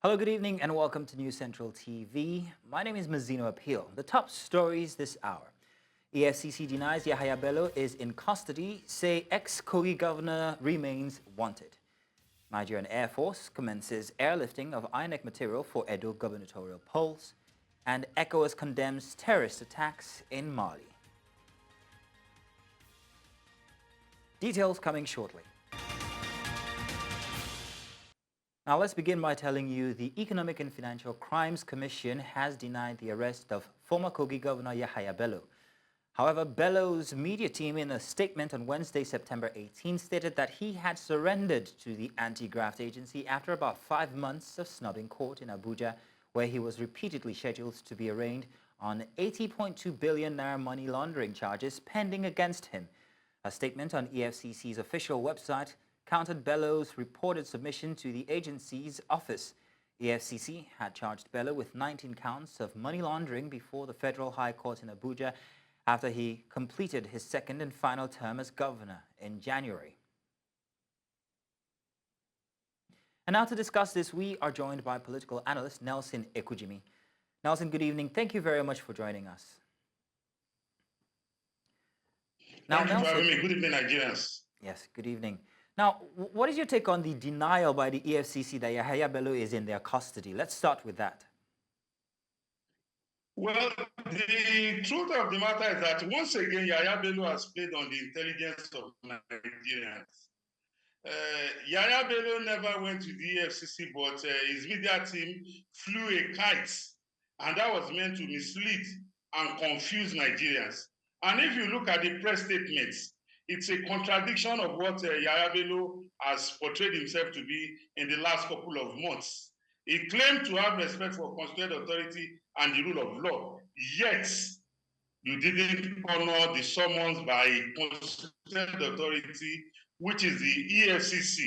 Hello, good evening, and welcome to News Central TV. My name is Mazino Appeal. The top stories this hour. EFCC denies Yahaya Bello is in custody, say ex-Kogi Governor remains wanted. Nigerian Air Force commences airlifting of INEC material for Edo gubernatorial polls. And ECOWAS condemns terrorist attacks in Mali. Details coming shortly. Now let's begin by telling you the Economic and Financial Crimes Commission has denied the arrest of former Kogi Governor Yahaya Bello. However, Bello's media team in a statement on Wednesday, September 18, stated that he had surrendered to the anti-graft agency after about 5 months of snubbing court in Abuja, where he was repeatedly scheduled to be arraigned on 80.2 billion naira money laundering charges pending against him. A statement on EFCC's official website countered Bello's reported submission to the agency's office. EFCC had charged Bello with 19 counts of money laundering before the Federal High Court in Abuja after he completed his second and final term as governor in January. And now to discuss this, we are joined by political analyst Nelson Ekujimi. Nelson, good evening. Thank you very much for joining us. Thank you for having me. Good evening, Nigerians. Yes, good evening. Now, what is your take on the denial by the EFCC that Yahaya Bello is in their custody? Let's start with that. Well, the truth of the matter is that once again, Yahaya Bello has played on the intelligence of Nigerians. Yahaya Bello never went to the EFCC, but his media team flew a kite, and that was meant to mislead and confuse Nigerians. And if you look at the press statements, it's a contradiction of what Yahaya Bello has portrayed himself to be in the last couple of months. He claimed to have respect for constituted authority and the rule of law, yet you didn't honor the summons by constituted authority, which is the EFCC.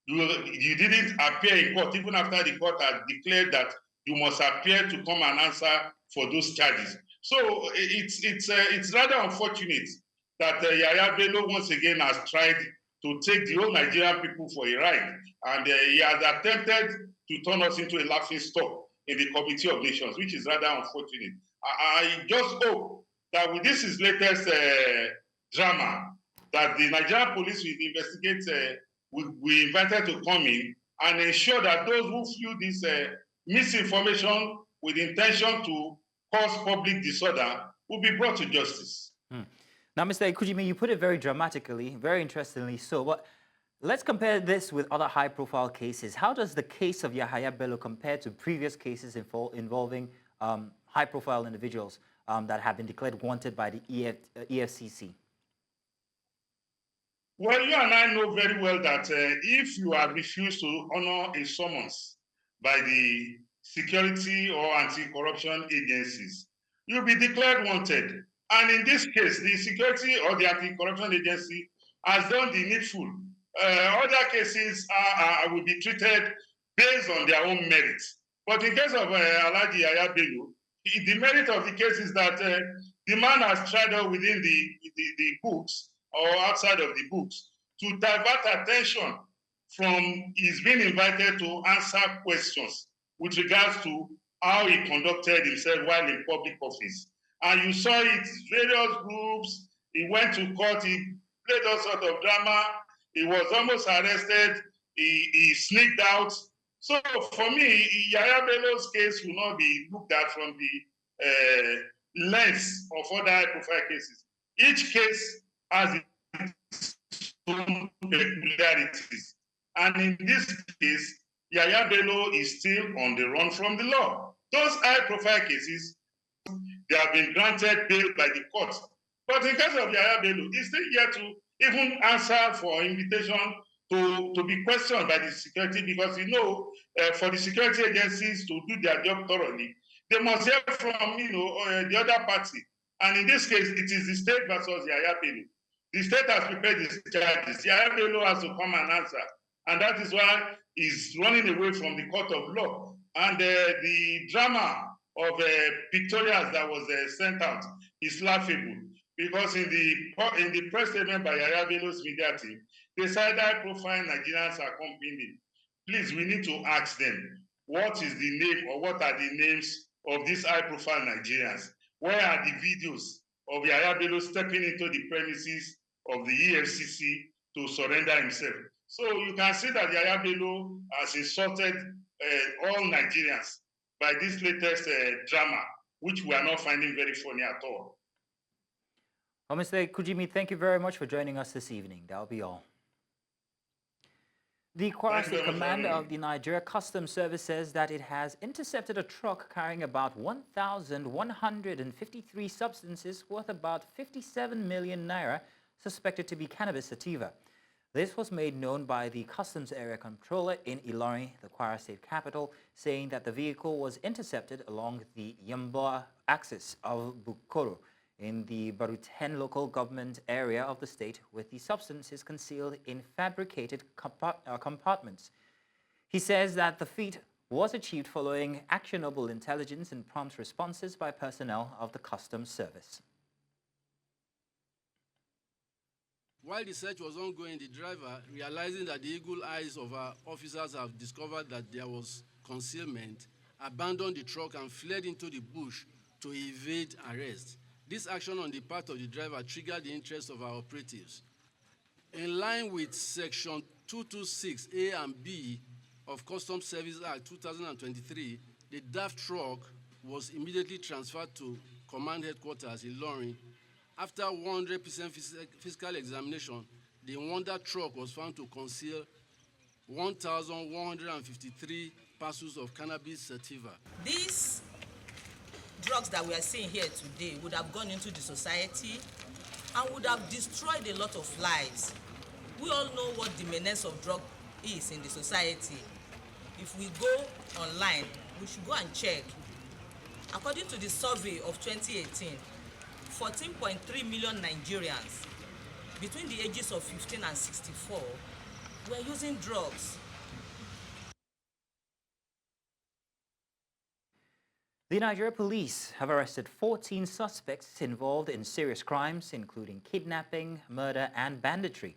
You didn't appear in court, even after the court had declared that you must appear to come and answer for those charges. So it's rather unfortunate that Yahaya Bello once again has tried to take the whole Nigerian people for a ride, and he has attempted to turn us into a laughing stock in the Committee of Nations, which is rather unfortunate. I just hope that with this his latest drama, that the Nigerian police will investigate, will be invited to come in and ensure that those who flew this misinformation with intention to cause public disorder will be brought to justice. Now, Mr. Ekujimi, you put it very dramatically, very interestingly so, but let's compare this with other high-profile cases. How does the case of Yahaya Bello compare to previous cases involving high-profile individuals that have been declared wanted by the EFCC? Well, you and I know very well that if you are refused to honor a summons by the security or anti-corruption agencies, you'll be declared wanted. And in this case, the security or the anti-corruption agency has done the needful. Other cases will be treated based on their own merits. But in case of Alhaji Yahaya Bello, the merit of the case is that the man has tried out within the books or outside of the books to divert attention from his being invited to answer questions with regards to how he conducted himself while in public office. And you saw it, various groups, he went to court, he played all sorts of drama, he was almost arrested, he sneaked out. So for me, Yahaya Bello's case will not be looked at from the lens of other high-profile cases. Each case has its own peculiarities. And in this case, Yahaya Bello is still on the run from the law. Those high-profile cases, they have been granted bail by the court. But in case of Yahaya Bello, he's still yet to even answer for invitation to be questioned by the security, because for the security agencies to do their job thoroughly, they must hear from the other party. And in this case, it is the state versus Yahaya Bello. The state has prepared the charges. Yahaya Bello has to come and answer. And that is why he's running away from the court of law. And the drama of pictorials that was sent out is laughable, because in the press statement by Yahaya Bello's media team, they said high-profile Nigerians are accompanying. Please, we need to ask them, what is the name or what are the names of these high-profile Nigerians? Where are the videos of Yahaya Bello stepping into the premises of the EFCC to surrender himself? So you can see that Yahaya Bello has insulted all Nigerians by this latest drama, which we are not finding very funny at all. Well, Mr. Ekujimi, thank you very much for joining us this evening. That'll be all. The Kwara State Commander of the Nigeria Customs Service says that it has intercepted a truck carrying about 1,153 substances worth about 57 million naira, suspected to be cannabis sativa. This was made known by the Customs Area Controller in Ilorin, the Kwara State capital, saying that the vehicle was intercepted along the Yamboa axis of Bukoro in the Baruten local government area of the state, with the substances concealed in fabricated compartments. He says that the feat was achieved following actionable intelligence and prompt responses by personnel of the Customs Service. While the search was ongoing, the driver, realizing that the eagle eyes of our officers have discovered that there was concealment, abandoned the truck and fled into the bush to evade arrest. This action on the part of the driver triggered the interest of our operatives. In line with Section 226A and B of Customs Service Act 2023, the DAF truck was immediately transferred to Command Headquarters in Ilorin. After 100% physical examination, the Wonder truck was found to conceal 1,153 parcels of cannabis sativa. These drugs that we are seeing here today would have gone into the society and would have destroyed a lot of lives. We all know what the menace of drug is in the society. If we go online, we should go and check. According to the survey of 2018, 14.3 million Nigerians between the ages of 15 and 64 were using drugs. The Nigeria police have arrested 14 suspects involved in serious crimes, including kidnapping, murder, and banditry.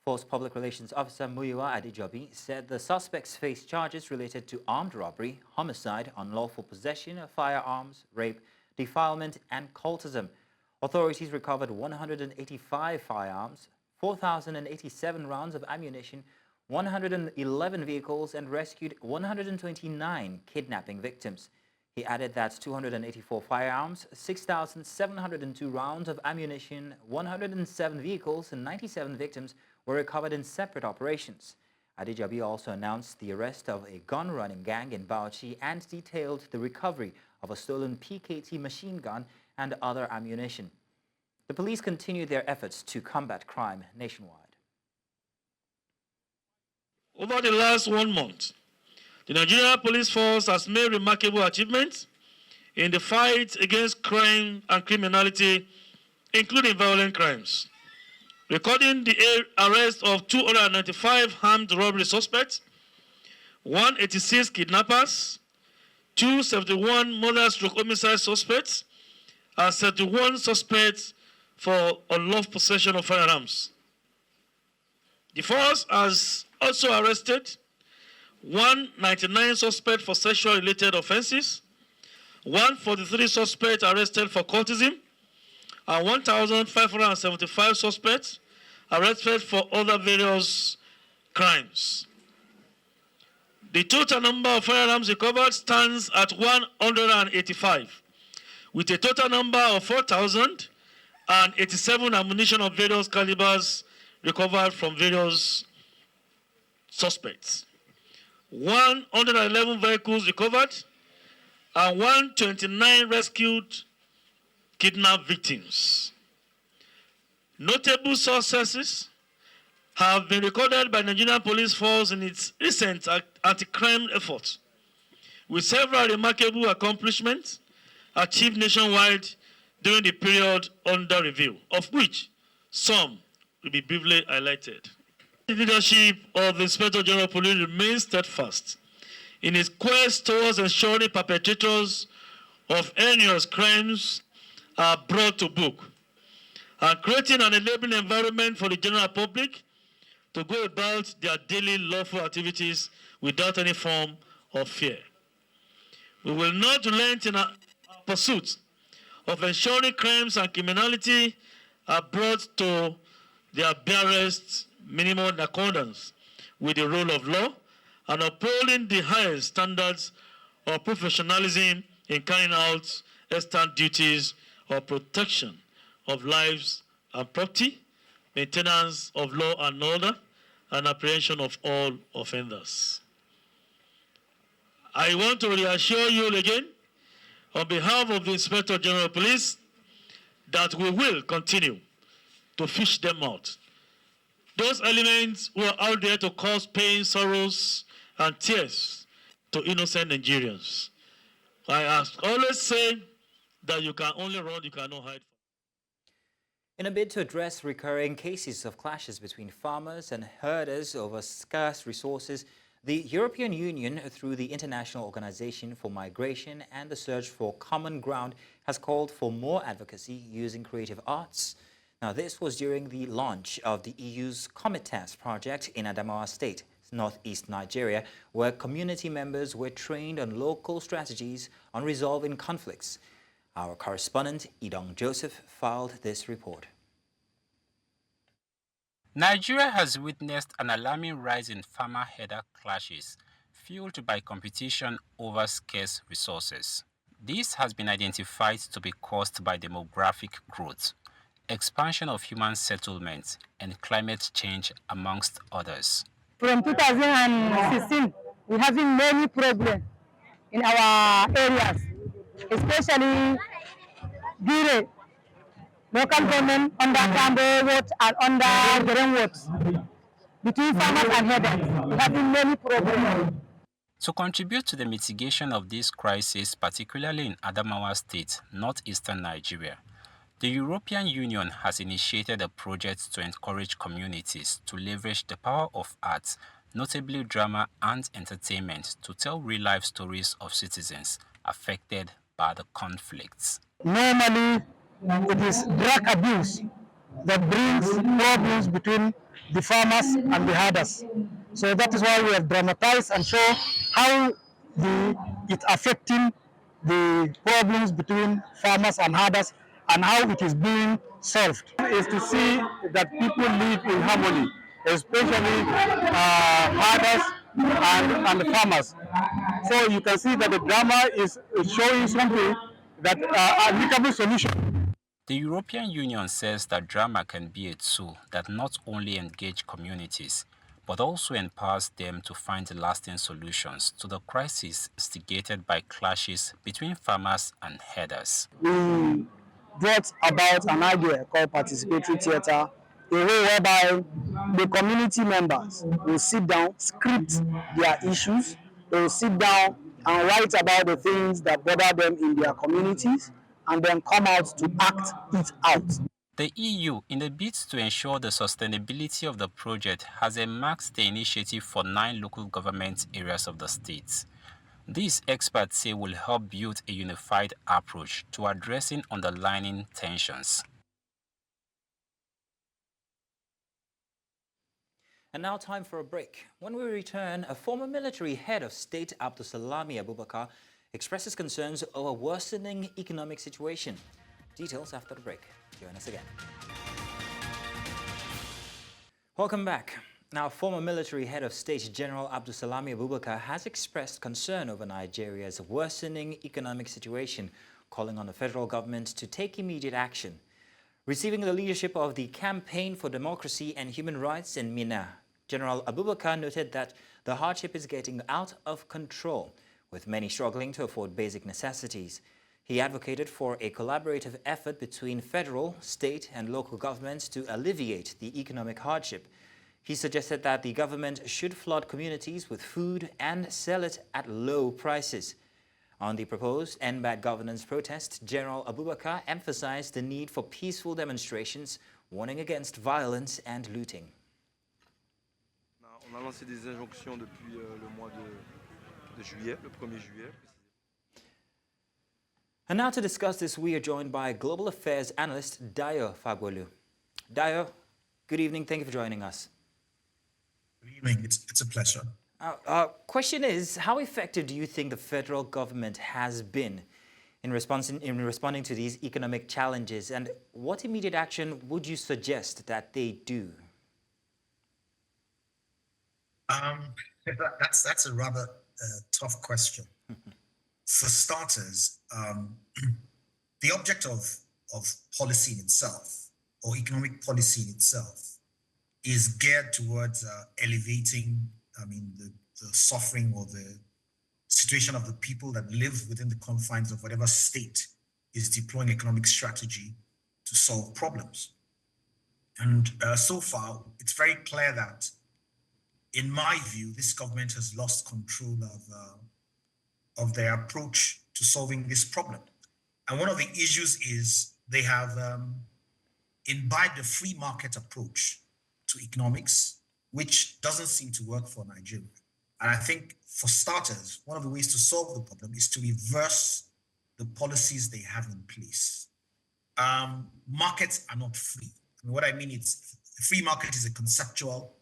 Force Public Relations Officer Muyiwa Adejobi said the suspects face charges related to armed robbery, homicide, unlawful possession of firearms, rape, defilement, and cultism. Authorities recovered 185 firearms, 4,087 rounds of ammunition, 111 vehicles, and rescued 129 kidnapping victims. He added that 284 firearms, 6,702 rounds of ammunition, 107 vehicles, and 97 victims were recovered in separate operations. Adejobi also announced the arrest of a gun-running gang in Bauchi and detailed the recovery of a stolen PKT machine gun and other ammunition. The police continue their efforts to combat crime nationwide. Over the last 1 month, the Nigerian Police Force has made remarkable achievements in the fight against crime and criminality, including violent crimes, recording the arrest of 295 armed robbery suspects, 186 kidnappers, 271 murder/homicide suspects, and 71 suspects for unlawful possession of firearms. The force has also arrested 199 suspects for sexual-related offenses, 143 suspects arrested for cultism, and 1,575 suspects arrested for other various crimes. The total number of firearms recovered stands at 185, with a total number of 4,087 ammunition of various calibers recovered from various suspects. 111 vehicles recovered, and 129 rescued kidnapped victims. Notable successes have been recorded by Nigerian Police Force in its recent anti-crime efforts, with several remarkable accomplishments achieved nationwide during the period under review, of which some will be briefly highlighted. The leadership of the Inspector General of Police remains steadfast in its quest towards ensuring perpetrators of heinous crimes are brought to book and creating an enabling environment for the general public to go about their daily lawful activities without any form of fear. We will not relent in our pursuit of ensuring crimes and criminality are brought to their barest minimum in accordance with the rule of law and upholding the highest standards of professionalism in carrying out extant duties of protection of lives and property, maintenance of law and order, and apprehension of all offenders. I want to reassure you again, on behalf of the Inspector General of Police, that we will continue to fish them out. Those elements who are out there to cause pain, sorrows, and tears to innocent Nigerians. I always say that you can only run, you cannot hide. In a bid to address recurring cases of clashes between farmers and herders over scarce resources, the European Union, through the International Organization for Migration and the Search for Common Ground, has called for more advocacy using creative arts. Now, this was during the launch of the EU's Comitas project in Adamawa State, northeast Nigeria, where community members were trained on local strategies on resolving conflicts. Our correspondent, Idong Joseph, filed this report. Nigeria has witnessed an alarming rise in farmer-herder clashes, fueled by competition over scarce resources. This has been identified to be caused by demographic growth, expansion of human settlements, and climate change, amongst others. From 2016, we're having many problems in our areas, especially Gire, local government under Tambo wards and under Green wards. Between farmers and herders, we're having many problems. To contribute to the mitigation of this crisis, particularly in Adamawa State, northeastern Nigeria, the European Union has initiated a project to encourage communities to leverage the power of arts, notably drama and entertainment, to tell real-life stories of citizens affected by the conflicts. Normally, it is drug abuse that brings problems between the farmers and the herders. So that is why we have dramatized and show how it's affecting the problems between farmers and herders and how it is being solved. Is to see that people live in harmony, especially herders and the farmers. So you can see that the drama is showing something that amicable solution. The European Union says that drama can be a tool that not only engages communities, but also empowers them to find lasting solutions to the crisis instigated by clashes between farmers and herders. We brought about an idea called participatory theatre, a way whereby the community members will sit down, script their issues, they will sit down and write about the things that bother them in their communities, and then come out to act it out. The EU, in a bid to ensure the sustainability of the project, has earmarked the initiative for 9 local government areas of the state. These experts say will help build a unified approach to addressing underlying tensions. And now time for a break. When we return, a former military head of state, Abdulsalami Abubakar, expresses concerns over worsening economic situation. Details after the break. Join us again. Welcome back. Now, former military head of state General Abdulsalami Abubakar has expressed concern over Nigeria's worsening economic situation, calling on the federal government to take immediate action. Receiving the leadership of the Campaign for Democracy and Human Rights in Minna, General Abubakar noted that the hardship is getting out of control, with many struggling to afford basic necessities. He advocated for a collaborative effort between federal, state and local governments to alleviate the economic hardship. He suggested that the government should flood communities with food and sell it at low prices. On the proposed End Bad Governance protest, General Abubakar emphasized the need for peaceful demonstrations, warning against violence and looting. On a lancé des injonctions depuis le mois de juillet, le 1er juillet. And now to discuss this, we are joined by Global Affairs Analyst Dayo Fagwolu. Dayo, good evening. Thank you for joining us. Good evening. It's a pleasure. Question is, how effective do you think the federal government has been in responding to these economic challenges, and what immediate action would you suggest that they do? That's a rather tough question. For starters, the object of policy in itself, or economic policy in itself, is geared towards elevating, the suffering or the situation of the people that live within the confines of whatever state is deploying economic strategy to solve problems. And so far, it's very clear that, in my view, this government has lost control of their approach to solving this problem. And one of the issues is they have imbibed a free market approach to economics, which doesn't seem to work for Nigeria. And I think, for starters, one of the ways to solve the problem is to reverse the policies they have in place. Markets are not free. What I mean is, the free market is a conceptual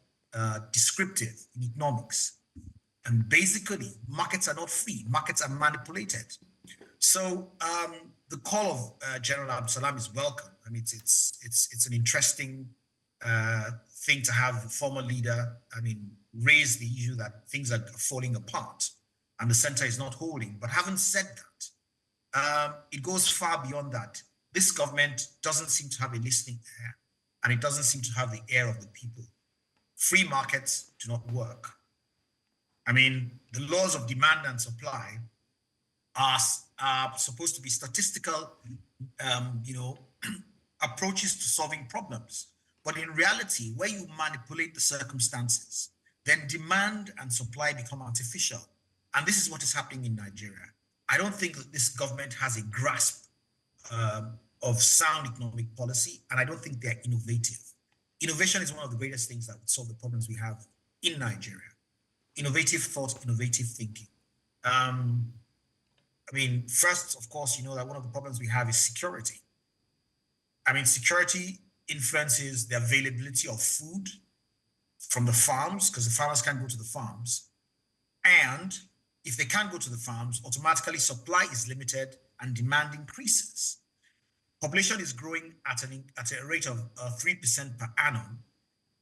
descriptive in economics. And basically, markets are not free. Markets are manipulated. So the call of General Abdulsalam is welcome. It's an interesting thing to have the former leader, raise the issue that things are falling apart and the center is not holding. But having said that, it goes far beyond that. This government doesn't seem to have a listening ear, and it doesn't seem to have the ear of the people. Free markets do not work. The laws of demand and supply are supposed to be statistical, approaches to solving problems. But in reality, where you manipulate the circumstances, then demand and supply become artificial. And this is what is happening in Nigeria. I don't think that this government has a grasp of sound economic policy, and I don't think they're innovative. Innovation is one of the greatest things that would solve the problems we have in Nigeria. Innovative thought, innovative thinking. First, of course, you know that one of the problems we have is security. Security influences the availability of food from the farms, because the farmers can't go to the farms. And if they can't go to the farms, automatically supply is limited and demand increases. Population is growing at a rate of 3% per annum.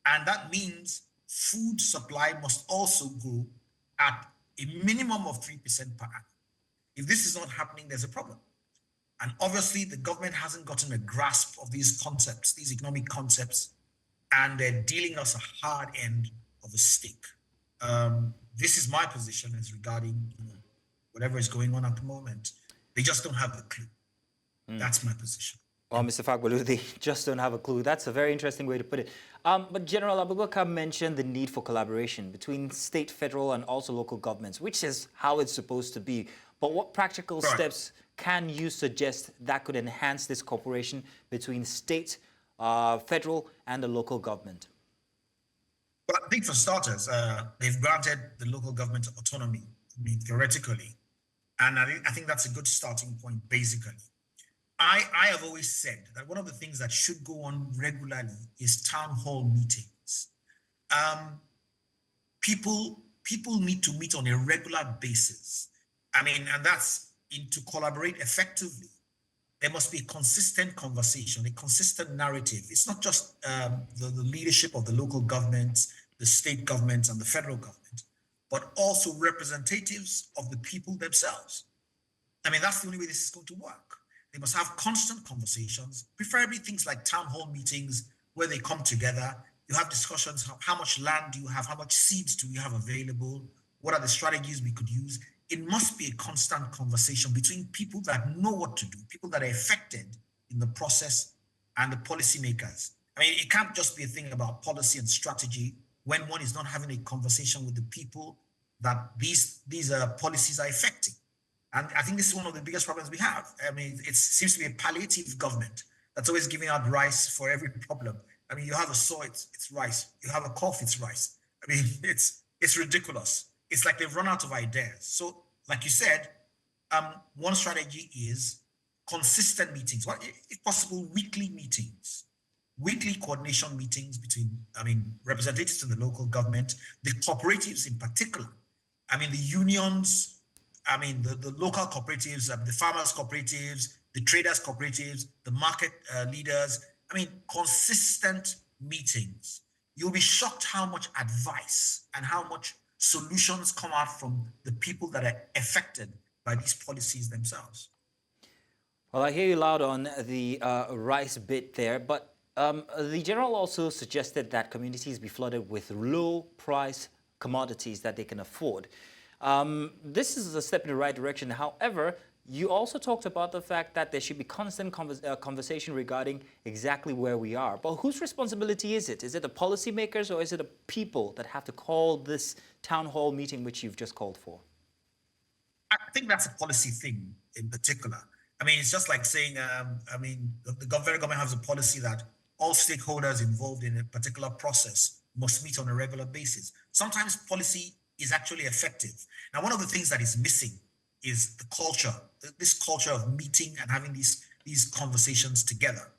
And that means food supply must also grow at a minimum of 3% per annum. If this is not happening, there's a problem. And obviously, the government hasn't gotten a grasp of these concepts, these economic concepts, and they're dealing us a hard end of a stick. This is my position as regarding whatever is going on at the moment. They just don't have the clue. That's my position. Well, Mr. Fagbolu, they just don't have a clue. That's a very interesting way to put it. But General Abubakar mentioned the need for collaboration between state, federal, and also local governments, which is how it's supposed to be. But what practical steps can you suggest that could enhance this cooperation between state, federal, and the local government? Well, I think for starters, they've granted the local government autonomy, theoretically. And I think that's a good starting point, basically. I have always said that one of the things that should go on regularly is town hall meetings. People need to meet on a regular basis. And that's to collaborate effectively. There must be a consistent conversation, a consistent narrative. It's not just the leadership of the local governments, the state governments, and the federal government, but also representatives of the people themselves. That's the only way this is going to work. They must have constant conversations, preferably things like town hall meetings where they come together. You have discussions, how much land do you have? How much seeds do we have available? What are the strategies we could use? It must be a constant conversation between people that know what to do, people that are affected in the process, and the policymakers. It can't just be a thing about policy and strategy when one is not having a conversation with the people that these policies are affecting. And I think this is one of the biggest problems we have. It seems to be a palliative government that's always giving out rice for every problem. You have a sore, it's rice. You have a cough, it's rice. It's ridiculous. It's like they've run out of ideas. So, like you said, one strategy is consistent meetings, if possible, weekly meetings, weekly coordination meetings between, representatives in the local government, the cooperatives in particular, the unions, the local cooperatives, the farmers cooperatives, the traders cooperatives, the market leaders, consistent meetings. You'll be shocked how much advice and how much solutions come out from the people that are affected by these policies themselves. Well, I hear you loud on the rice bit there, but the general also suggested that communities be flooded with low-price commodities that they can afford. This is a step in the right direction. However, you also talked about the fact that there should be constant conversation regarding exactly where we are. But whose responsibility is it? Is it the policymakers or is it the people that have to call this town hall meeting which you've just called for? I think that's a policy thing in particular. It's just like saying, the federal government has a policy that all stakeholders involved in a particular process must meet on a regular basis. Sometimes policy is actually effective. Now, one of the things that is missing is the culture, this culture of meeting and having these conversations together.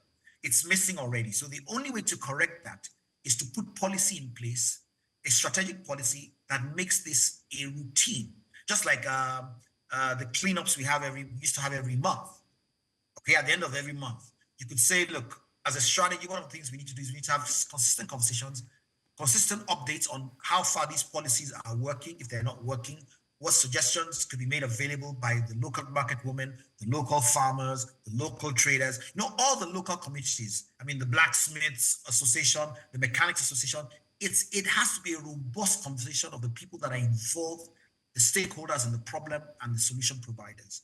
It's missing already. So the only way to correct that is to put policy in place, a strategic policy that makes this a routine, just like the cleanups we used to have every month. Okay, at the end of every month, you could say, look, as a strategy, one of the things we need to do is we need to have consistent conversations, consistent updates on how far these policies are working, if they're not working, what suggestions could be made available by the local market women, the local farmers, the local traders, all the local communities. The Blacksmiths Association, the Mechanics Association. It has to be a robust conversation of the people that are involved, the stakeholders in the problem and the solution providers,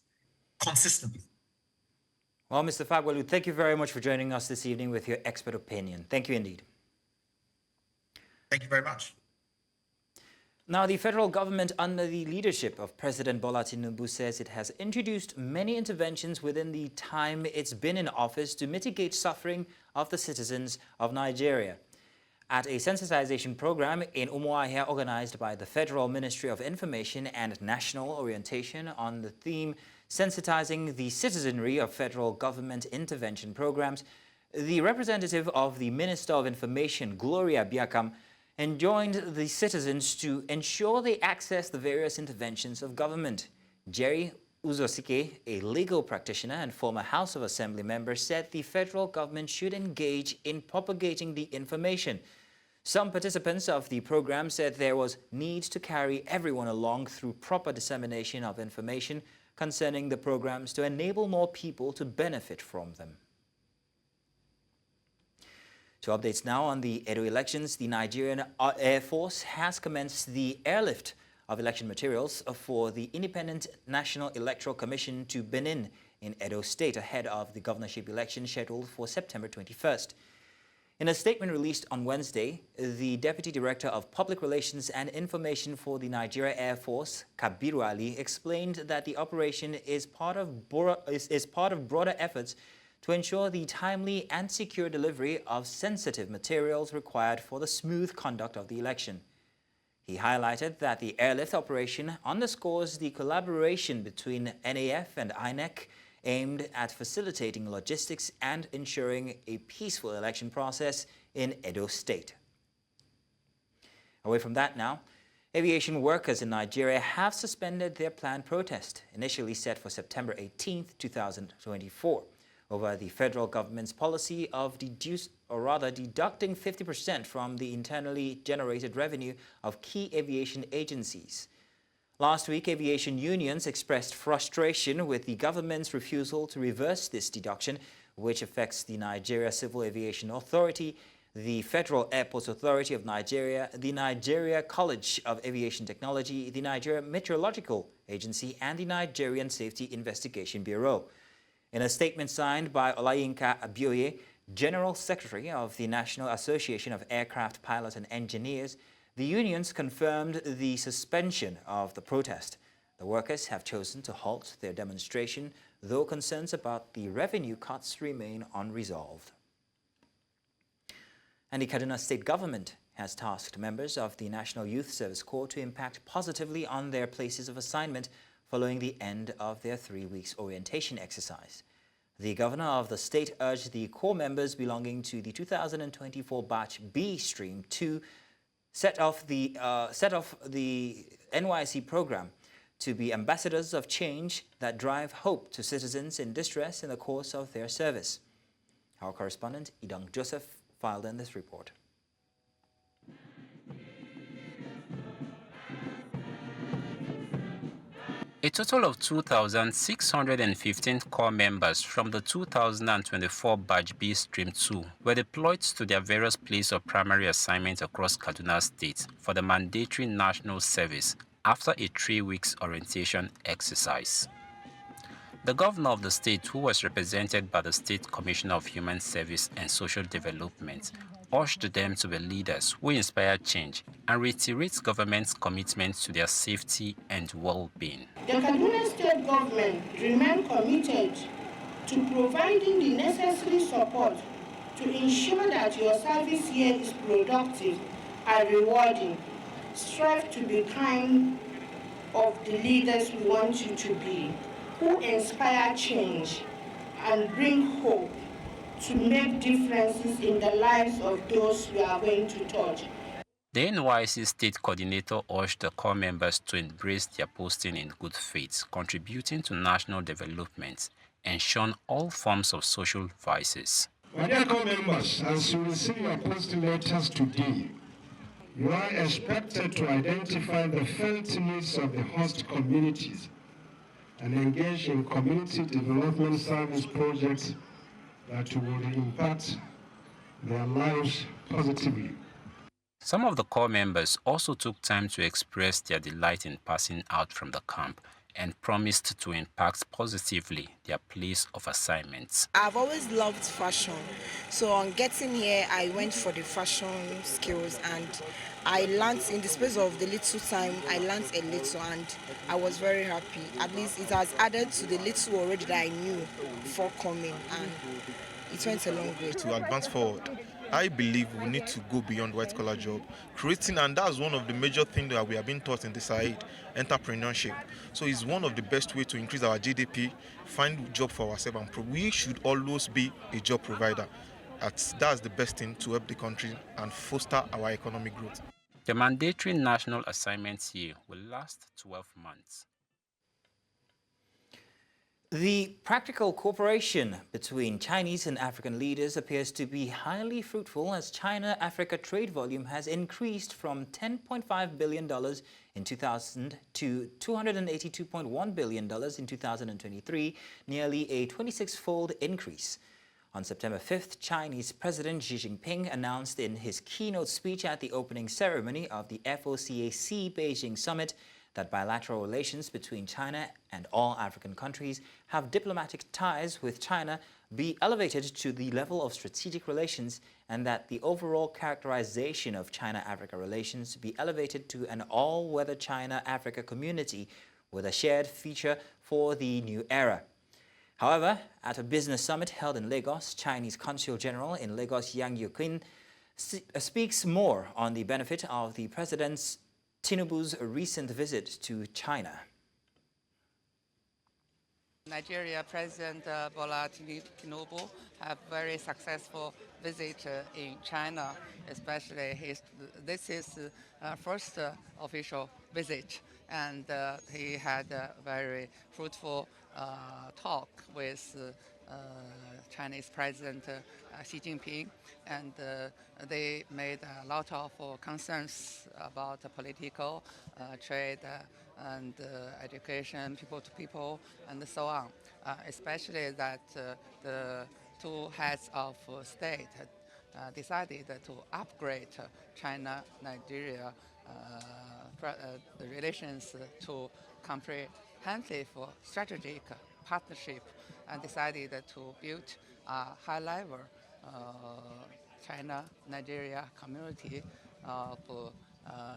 consistently. Well, Mr. Fagbolu, thank you very much for joining us this evening with your expert opinion. Thank you indeed. Thank you very much. Now, the federal government, under the leadership of President Bola Tinubu, says it has introduced many interventions within the time it's been in office to mitigate suffering of the citizens of Nigeria. At a sensitization program in Umuahia organized by the Federal Ministry of Information and National Orientation on the theme Sensitizing the Citizenry of Federal Government Intervention Programs, the representative of the Minister of Information, Gloria Biakam, enjoined the citizens to ensure they access the various interventions of government. Jerry Uzosike, a legal practitioner and former House of Assembly member, said the federal government should engage in propagating the information. Some participants of the program said there was need to carry everyone along through proper dissemination of information concerning the programs to enable more people to benefit from them. To updates now on the Edo elections, the Nigerian Air Force has commenced the airlift of election materials for the Independent National Electoral Commission to Benin in Edo State ahead of the governorship election scheduled for September 21st. In a statement released on Wednesday, the Deputy Director of Public Relations and Information for the Nigeria Air Force, Kabiru Ali, explained that the operation is part of broader efforts to ensure the timely and secure delivery of sensitive materials required for the smooth conduct of the election. He highlighted that the airlift operation underscores the collaboration between NAF and INEC aimed at facilitating logistics and ensuring a peaceful election process in Edo State. Away from that now, aviation workers in Nigeria have suspended their planned protest, initially set for September 18, 2024, over the federal government's policy of deducting 50% from the internally generated revenue of key aviation agencies. Last week, aviation unions expressed frustration with the government's refusal to reverse this deduction, which affects the Nigeria Civil Aviation Authority, the Federal Airports Authority of Nigeria, the Nigeria College of Aviation Technology, the Nigeria Meteorological Agency, and the Nigerian Safety Investigation Bureau. In a statement signed by Olayinka Abioye, General Secretary of the National Association of Aircraft Pilots and Engineers, the unions confirmed the suspension of the protest. The workers have chosen to halt their demonstration, though concerns about the revenue cuts remain unresolved. And the Kaduna State government has tasked members of the National Youth Service Corps to impact positively on their places of assignment following the end of their 3 weeks orientation exercise. The governor of the state urged the core members belonging to the 2024 Batch B stream to set off the NYC program to be ambassadors of change that drive hope to citizens in distress in the course of their service. Our correspondent, Idong Joseph, filed in this report. A total of 2,615 core members from the 2024 Batch B Stream 2 were deployed to their various places of primary assignment across Kaduna State for the mandatory national service after a 3-week orientation exercise. The governor of the state, who was represented by the State Commissioner of Human Service and Social Development, urged them to be leaders who inspire change and reiterates government's commitment to their safety and well-being. The Kaduna State government remains committed to providing the necessary support to ensure that your service here is productive and rewarding. Strive to be kind of the leaders we want you to be, who inspire change and bring hope to make differences in the lives of those we are going to touch. The NYC State Coordinator urged the core members to embrace their posting in good faith, contributing to national development and shun all forms of social vices. My dear core members, as you receive your posting letters today, you are expected to identify the felt needs of the host communities and engage in community development service projects that will impact their lives positively. Some of the core members also took time to express their delight in passing out from the camp and promised to impact positively their place of assignments. I've always loved fashion, so on getting here I went for the fashion skills and I learned in the space of the little time, I learned a little and I was very happy. At least it has added to the little already that I knew before coming and it went a long way. To advance forward, I believe we need to go beyond white-collar job, creating, and that's one of the major things that we have been taught in the side, entrepreneurship. So it's one of the best ways to increase our GDP, find a job for ourselves, and we should always be a job provider. That's the best thing to help the country and foster our economic growth. The mandatory national assignments here will last 12 months. The practical cooperation between Chinese and African leaders appears to be highly fruitful as China-Africa trade volume has increased from $10.5 billion in 2000 to $282.1 billion in 2023, nearly a 26-fold increase. On September 5th, Chinese President Xi Jinping announced in his keynote speech at the opening ceremony of the FOCAC Beijing Summit that bilateral relations between China and all African countries have diplomatic ties with China be elevated to the level of strategic relations and that the overall characterization of China-Africa relations be elevated to an all-weather China-Africa community with a shared future for the new era. However, at a business summit held in Lagos, Chinese Consul General in Lagos Yang Yuqin speaks more on the benefit of the President's Tinubu's recent visit to China. Nigeria President Bola Tinubu have very successful visit in China, especially this is first official visit, and he had a very fruitful talk with Chinese President Xi Jinping, and they made a lot of concerns about political, trade, and education, people to people, and so on. Especially that the two heads of state decided to upgrade China-Nigeria the relations to comprehensive strategic partnership, and decided to build a high-level China-Nigeria community for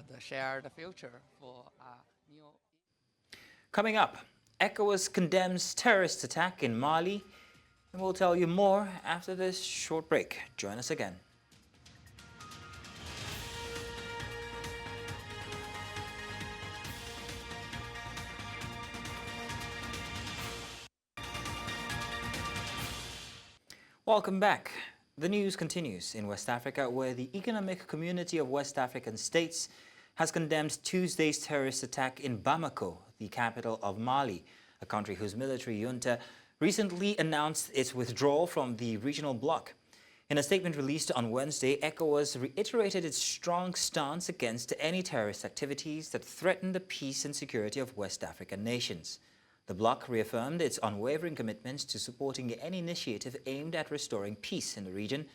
the shared future for a new. Coming up, ECOWAS condemns terrorist attack in Mali, and we'll tell you more after this short break. Join us again. Welcome back. The news continues in West Africa, where the Economic Community of West African States has condemned Tuesday's terrorist attack in Bamako, the capital of Mali, a country whose military junta recently announced its withdrawal from the regional bloc. In a statement released on Wednesday, ECOWAS reiterated its strong stance against any terrorist activities that threaten the peace and security of West African nations. The bloc reaffirmed its unwavering commitment to supporting any initiative aimed at restoring peace in the region.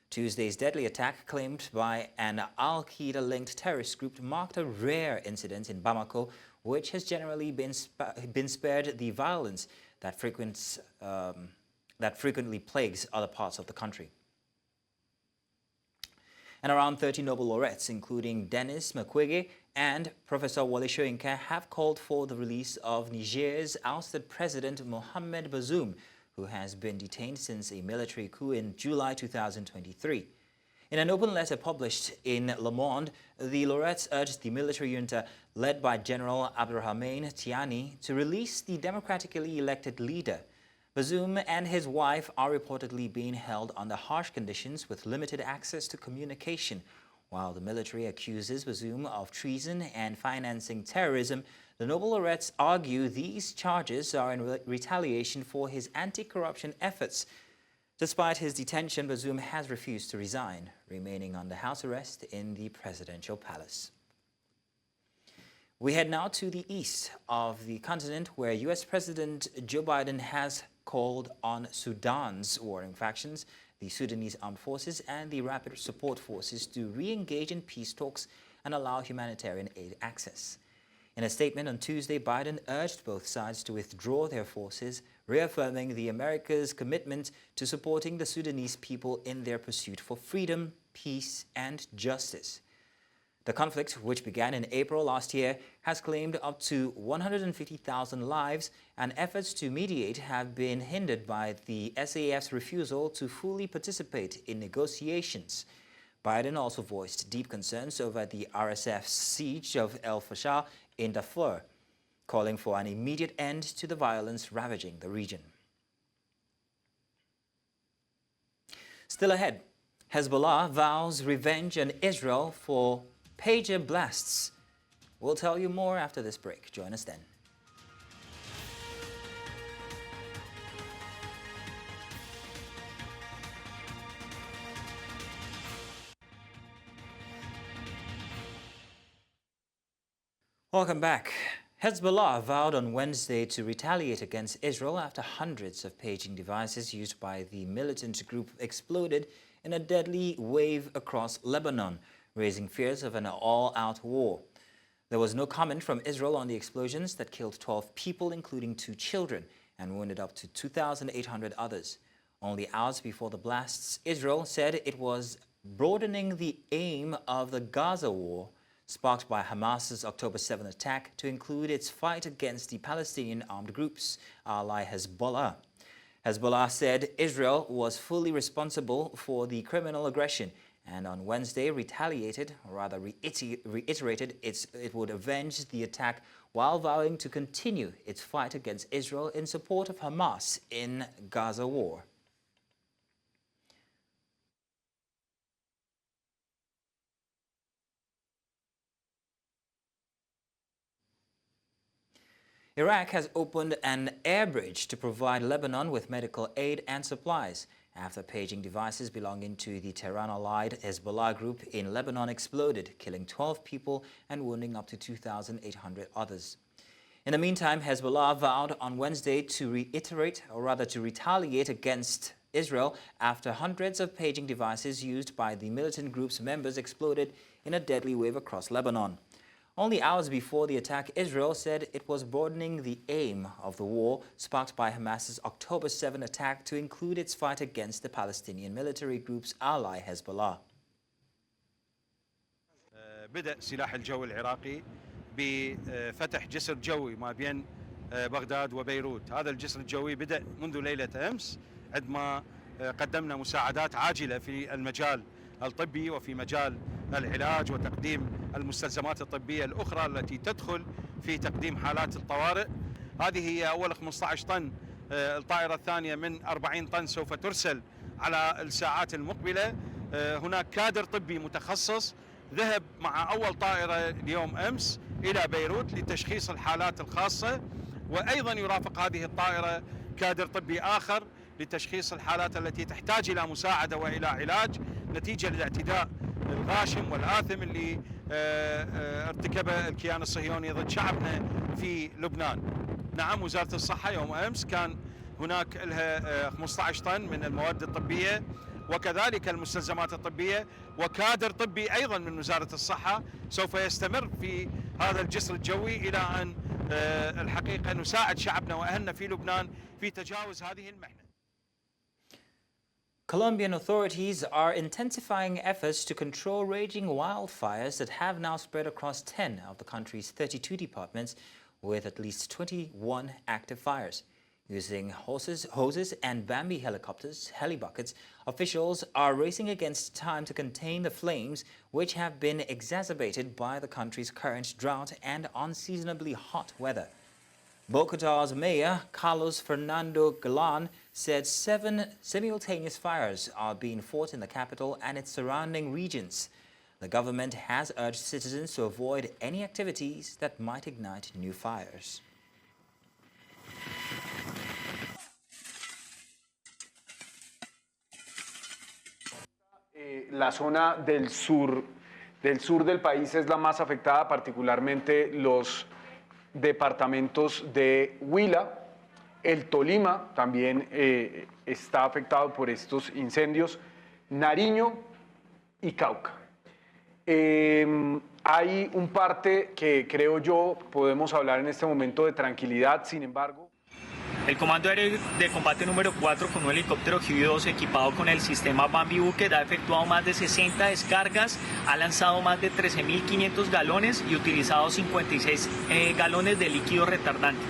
Tuesday's deadly attack, claimed by an Al-Qaeda-linked terrorist group, marked a rare incident in Bamako, which has generally been spared the violence that frequently plagues other parts of the country. And around 30 Nobel laureates, including Denis Mukwege and Professor Wole Soyinka, have called for the release of Niger's ousted President Mohamed Bazoum, who has been detained since a military coup in July 2023. In an open letter published in Le Monde, the laureates urged the military junta, led by General Abdourahmane Tiani, to release the democratically elected leader. Bazoum and his wife are reportedly being held under harsh conditions with limited access to communication. While the military accuses Bazoum of treason and financing terrorism, the Nobel laureates argue these charges are in retaliation for his anti-corruption efforts. Despite his detention, Bazoum has refused to resign, remaining under house arrest in the presidential palace. We head now to the east of the continent, where U.S. President Joe Biden has called on Sudan's warring factions, the Sudanese Armed Forces and the Rapid Support Forces, to re-engage in peace talks and allow humanitarian aid access. In a statement on Tuesday, Biden urged both sides to withdraw their forces, reaffirming the America's commitment to supporting the Sudanese people in their pursuit for freedom, peace, and justice. The conflict, which began in April last year, has claimed up to 150,000 lives, and efforts to mediate have been hindered by the SAF's refusal to fully participate in negotiations. Biden also voiced deep concerns over the RSF's siege of El Fasher in Darfur, calling for an immediate end to the violence ravaging the region. Still ahead, Hezbollah vows revenge on Israel for pager blasts. We'll tell you more after this break. Join us then. Welcome back. Hezbollah vowed on Wednesday to retaliate against Israel after hundreds of paging devices used by the militant group exploded in a deadly wave across Lebanon, raising fears of an all-out war. There was no comment from Israel on the explosions that killed 12 people, including 2 children, and wounded up to 2,800 others. Only hours before the blasts, Israel said it was broadening the aim of the Gaza war, sparked by Hamas's October 7 attack, to include its fight against the Palestinian armed group's ally Hezbollah. Hezbollah said Israel was fully responsible for the criminal aggression, and on Wednesday reiterated it would avenge the attack, while vowing to continue its fight against Israel in support of Hamas in Gaza war. Iraq has opened an air bridge to provide Lebanon with medical aid and supplies after paging devices belonging to the Tehran-allied Hezbollah group in Lebanon exploded, killing 12 people and wounding up to 2,800 others. In the meantime, Hezbollah vowed on Wednesday to retaliate against Israel after hundreds of paging devices used by the militant group's members exploded in a deadly wave across Lebanon. Only hours before the attack, Israel said it was broadening the aim of the war, sparked by Hamas's October 7 attack, to include its fight against the Palestinian military group's ally Hezbollah. بدأ سلاح الجو العراقي بفتح جسر جوي ما بين بغداد وبيروت. هذا الجسر الجوي بدأ منذ ليلة أمس، عندما قدمنا مساعدات عاجلة في المجال الطبي وفي مجال العلاج وتقديم المستلزمات الطبية الأخرى التي تدخل في تقديم حالات الطوارئ. هذه هي أول 15 طن. الطائرة الثانية من 40 طن سوف ترسل على الساعات المقبلة. هناك كادر طبي متخصص ذهب مع أول طائرة اليوم أمس إلى بيروت لتشخيص الحالات الخاصة، وأيضا يرافق هذه الطائرة كادر طبي آخر لتشخيص الحالات التي تحتاج إلى مساعدة وإلى علاج نتيجة للاعتداء الغاشم والآثم اللي ارتكبه الكيان الصهيوني ضد شعبنا في لبنان. نعم، وزارة الصحة يوم أمس كان هناك لها 15 طن من المواد الطبية وكذلك المستلزمات الطبية، وكادر طبي أيضا من وزارة الصحة سوف يستمر في هذا الجسر الجوي إلى أن الحقيقة نساعد شعبنا وأهلنا في لبنان في تجاوز هذه المحنة. Colombian authorities are intensifying efforts to control raging wildfires that have now spread across 10 of the country's 32 departments, with at least 21 active fires. Using hoses and Bambi helicopters, helibuckets, officials are racing against time to contain the flames, which have been exacerbated by the country's current drought and unseasonably hot weather. Bogota's mayor, Carlos Fernando Galan, said 7 simultaneous fires are being fought in the capital and its surrounding regions. The government has urged citizens to avoid any activities that might ignite new fires. La zona del sur del país es la más afectada, particularmente los departamentos de Huila. El Tolima también está afectado por estos incendios, Nariño y Cauca. Hay un parte que creo yo podemos hablar en este momento de tranquilidad, sin embargo. El Comando Aéreo de Combate número 4 con un helicóptero Q-2 equipado con el sistema Bambi Bucket ha efectuado más de 60 descargas, ha lanzado más de 13.500 galones y utilizado 56 galones de líquido retardante.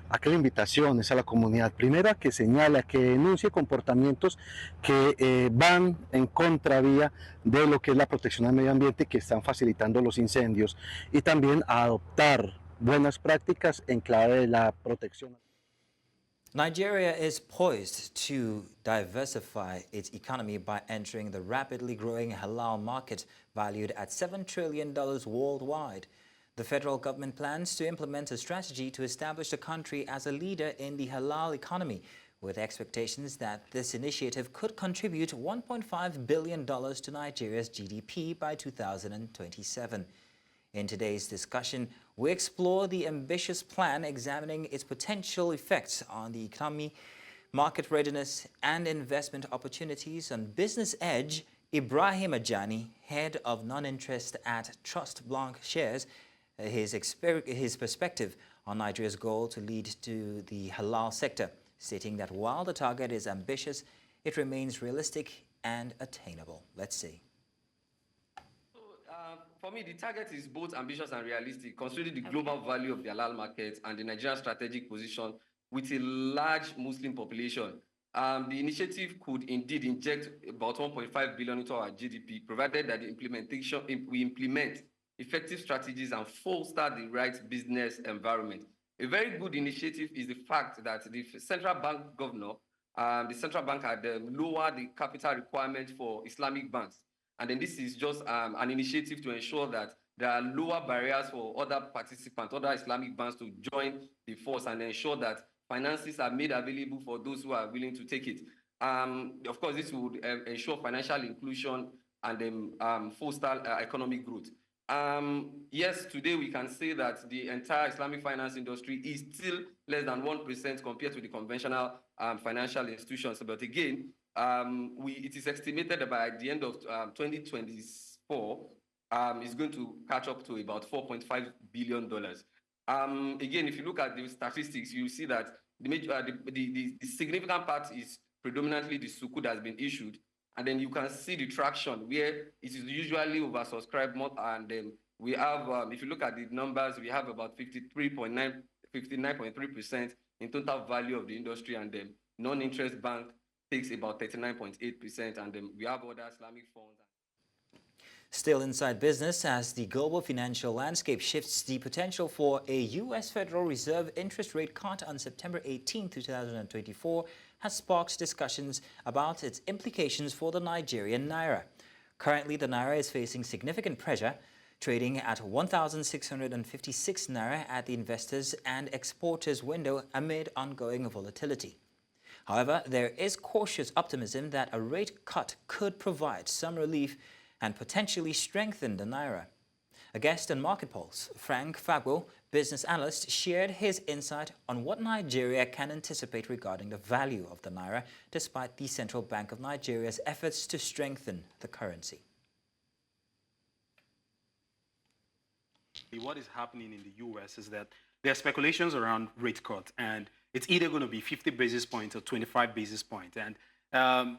Aquí la invitación es a la comunidad, primera, que señala, que denuncie comportamientos que van en contravía de lo que es la protección al medio ambiente, que están facilitando los incendios, y también a adoptar buenas prácticas en clave de la protección. Nigeria is poised to diversify its economy by entering the rapidly growing halal market, valued at $7 trillion worldwide. The federal government plans to implement a strategy to establish the country as a leader in the halal economy, with expectations that this initiative could contribute $1.5 billion to Nigeria's GDP by 2027. In today's discussion, we explore the ambitious plan, examining its potential effects on the economy, market readiness, and investment opportunities. On Business Edge, Ibrahim Ajani, head of non-interest at Trust Blanc Shares, his perspective on Nigeria's goal to lead to the halal sector, stating that while the target is ambitious, it remains realistic and attainable. Let's see. For me, the target is both ambitious and realistic, considering the global value of the halal market and the Nigerian strategic position with a large Muslim population. The initiative could indeed inject about 1.5 billion into our GDP, provided that we implement effective strategies and foster the right business environment. A very good initiative is the fact that the central bank governor, the central bank had lowered the capital requirement for Islamic banks. And then this is just an initiative to ensure that there are lower barriers for other participants, other Islamic banks to join the force and ensure that finances are made available for those who are willing to take it. Of course, this would ensure financial inclusion and foster economic growth. Yes, today we can say that the entire Islamic finance industry is still less than 1% compared to the conventional financial institutions. But again, it is estimated that by the end of 2024, it's going to catch up to about $4.5 billion. Again, if you look at the statistics, you see that the significant part is predominantly the sukuk that has been issued. And then you can see the traction where it is usually oversubscribed more. And we have, if you look at the numbers, we have about 59.3% in total value of the industry, and then non-interest bank takes about 39.8%, and then we have other Islamic funds. Still inside business, as the global financial landscape shifts, the potential for a U.S. Federal Reserve interest rate cut on September 18, 2024 has sparked discussions about its implications for the Nigerian naira. Currently, the naira is facing significant pressure, trading at 1,656 naira at the investors and exporters window amid ongoing volatility. However, there is cautious optimism that a rate cut could provide some relief and potentially strengthen the naira. A guest on Market Pulse, Frank Fagbo, business analyst, shared his insight on what Nigeria can anticipate regarding the value of the naira, despite the Central Bank of Nigeria's efforts to strengthen the currency. What is happening in the U.S. is that there are speculations around rate cut, and it's either going to be 50 basis points or 25 basis points. And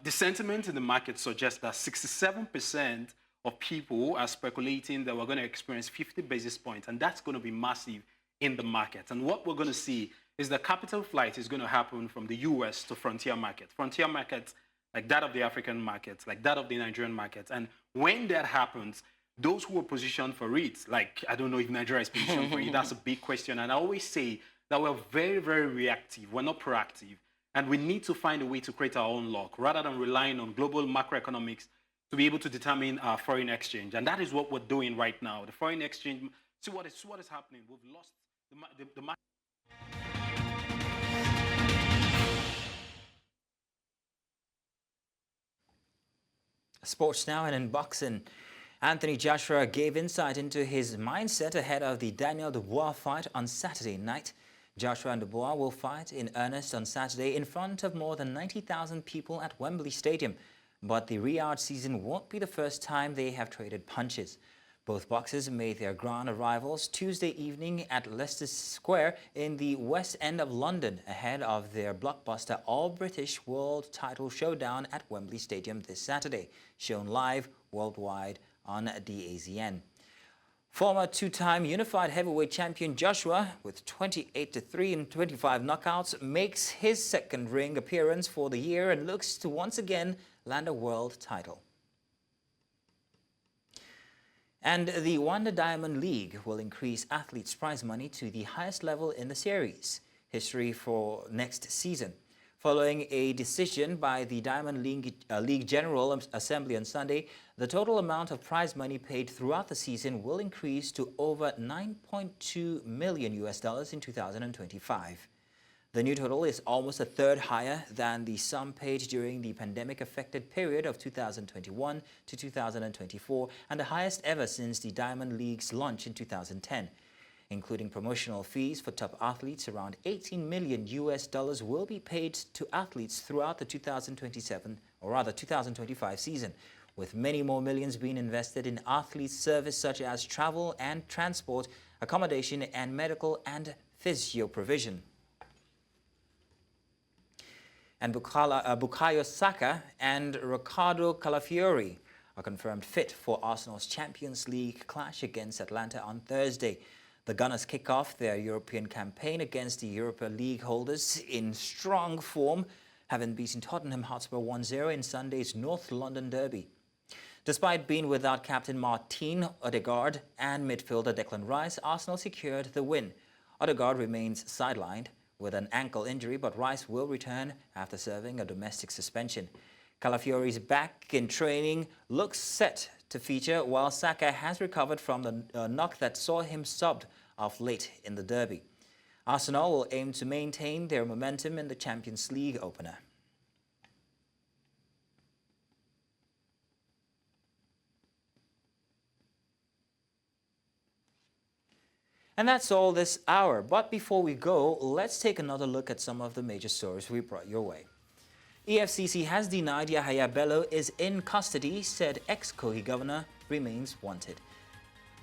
the sentiment in the market suggests that 67% of people are speculating that we're going to experience 50 basis points, and that's going to be massive in the market. And what we're going to see is the capital flight is going to happen from the U.S. to frontier markets like that of the African markets, like that of the Nigerian markets. And when that happens, those who are positioned for it, like, I don't know if Nigeria is positioned for it, that's a big question. And I always say that we're very, very reactive. We're not proactive. And we need to find a way to create our own luck rather than relying on global macroeconomics to be able to determine our foreign exchange. And that is what we're doing right now. The foreign exchange, see what is happening. We've lost the market. Sports now, and in boxing, Anthony Joshua gave insight into his mindset ahead of the Daniel Dubois fight on Saturday night. Joshua and Dubois will fight in earnest on Saturday in front of more than 90,000 people at Wembley Stadium. But the Riyadh season won't be the first time they have traded punches. Both boxers made their grand arrivals Tuesday evening at Leicester Square in the West End of London ahead of their blockbuster all-British world title showdown at Wembley Stadium this Saturday, shown live worldwide on DAZN. Former two-time unified heavyweight champion Joshua, with 28-3 and 25 knockouts, makes his second ring appearance for the year and looks to once again land a world title. And the Wanda Diamond League will increase athletes' prize money to the highest level in the series history for next season. Following a decision by the Diamond League General Assembly on Sunday, the total amount of prize money paid throughout the season will increase to over $9.2 million in 2025. The new total is almost a third higher than the sum paid during the pandemic-affected period of 2021 to 2024, and the highest ever since the Diamond League's launch in 2010. Including promotional fees for top athletes, around $18 million will be paid to athletes throughout the 2025 season, with many more millions being invested in athletes' service such as travel and transport, accommodation, and medical and physio provision. And Bukayo Saka and Ricardo Calafiori are confirmed fit for Arsenal's Champions League clash against Atlanta on Thursday. The Gunners kick off their European campaign against the Europa League holders in strong form, having beaten Tottenham Hotspur 1-0 in Sunday's North London derby. Despite being without captain Martin Odegaard and midfielder Declan Rice, Arsenal secured the win. Odegaard remains sidelined with an ankle injury, but Rice will return after serving a domestic suspension. Calafiori's back in training looks set to feature, while Saka has recovered from the knock that saw him subbed off late in the derby. Arsenal will aim to maintain their momentum in the Champions League opener. And that's all this hour. But before we go, let's take another look at some of the major stories we brought your way. EFCC has denied Yahaya Bello is in custody, said ex-Kogi governor remains wanted.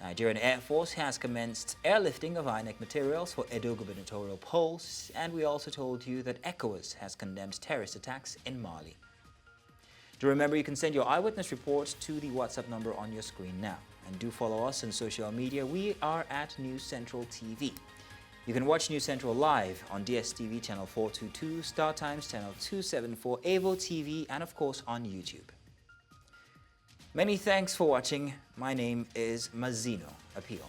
Nigerian Air Force has commenced airlifting of INEC materials for Edo gubernatorial polls, and we also told you that ECOWAS has condemned terrorist attacks in Mali. Do remember you can send your eyewitness report to the WhatsApp number on your screen now. And do follow us on social media. We are at News Central TV. You can watch News Central live on DSTV channel 422, Star Times channel 274, Avo TV, and of course on YouTube. Many thanks for watching. My name is Mazino Appeal.